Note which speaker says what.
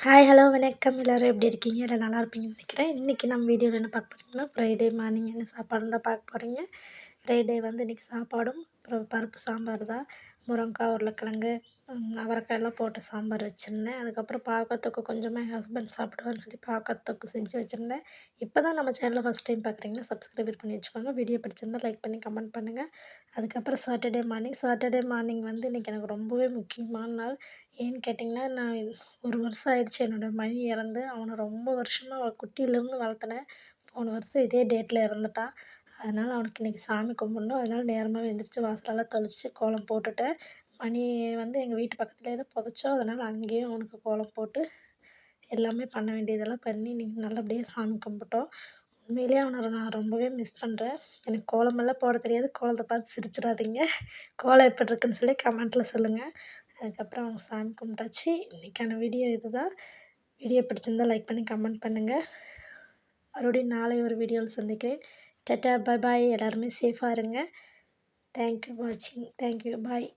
Speaker 1: Hi hello வணக்கம் எல்லோரும் எப்படி இருக்கீங்க? எல்லாம் நல்லா இருப்பீங்கன்னு நினைக்கிறேன். இன்றைக்கி நம்ம வீடியோவில் என்ன பார்க்க போகிறோம்னா ஃப்ரைடே மார்னிங் என்ன சாப்பாடுன்னு தான் பார்க்க போகிறீங்க. ஃப்ரைடே வந்து இன்றைக்கி சாப்பாடும் அப்புறம் பருப்பு சாம்பார் தான். முருங்கைக்காய் உருளைக்கிழங்கு அவரைக்காயெல்லாம் போட்டு சாம்பார் வச்சுருந்தேன். அதுக்கப்புறம் பாவக்காய் தொக்கு கொஞ்சமாக என் ஹஸ்பண்ட் சாப்பிடுவான்னு சொல்லி பாவக்காய் தொக்கு செஞ்சு வச்சுருந்தேன். இப்போ தான் நம்ம சேனலை ஃபஸ்ட் டைம் பார்க்குறீங்கன்னா சப்ஸ்கிரைபர் பண்ணி வச்சுக்கோங்க. வீடியோ பிடிச்சிருந்தால் லைக் பண்ணி கமெண்ட் பண்ணுங்கள். அதுக்கப்புறம் சாட்டர்டே மார்னிங் வந்து இன்றைக்கி எனக்கு ரொம்பவே முக்கியமான நாள். ஏன்னு கேட்டிங்கன்னா, நான் ஒரு வருஷம் ஆயிடுச்சு என்னோடய மணி இறந்து. அவனை ரொம்ப வருஷமாக குட்டியிலேருந்து வளர்த்துனேன். போன வருஷம் இதே டேட்டில் இறந்துட்டான். அதனால் அவனுக்கு இன்றைக்கி சாமி கும்பிட்ணும். அதனால் நேரமாகவே எந்திரிச்சு வாசலெல்லாம் தெளித்து கோலம் போட்டுட்டேன். மணி வந்து எங்கள் வீட்டு பக்கத்துலேயே தான் புதைச்சோம். அதனால் அங்கேயும் அவனுக்கு கோலம் போட்டு எல்லாமே பண்ண வேண்டியதெல்லாம் பண்ணி இன்றைக்கி நல்லபடியாக சாமி கும்பிட்டோம். உண்மையிலேயே அவனை நான் ரொம்பவே மிஸ் பண்ணுறேன். எனக்கு கோலமெல்லாம் போட தெரியாது. கோலத்தை பார்த்து சிரிச்சிடாதீங்க. கோலம் எப்படி இருக்குன்னு சொல்லி கமெண்ட்டில் சொல்லுங்கள். அதுக்கப்புறம் அவங்க சாமி கும்பிட்டாச்சு. இன்றைக்கான வீடியோ இதுதான். வீடியோ பிடிச்சிருந்தா லைக் பண்ணி கமெண்ட் பண்ணுங்கள். மறுபடியும் நாளை ஒரு வீடியோவில் சந்திக்கிறேன். டாட்டா பாய் பாய். எல்லாருமே சேஃபாக இருங்க. தேங்க்யூ வாட்சிங். Thank you bye.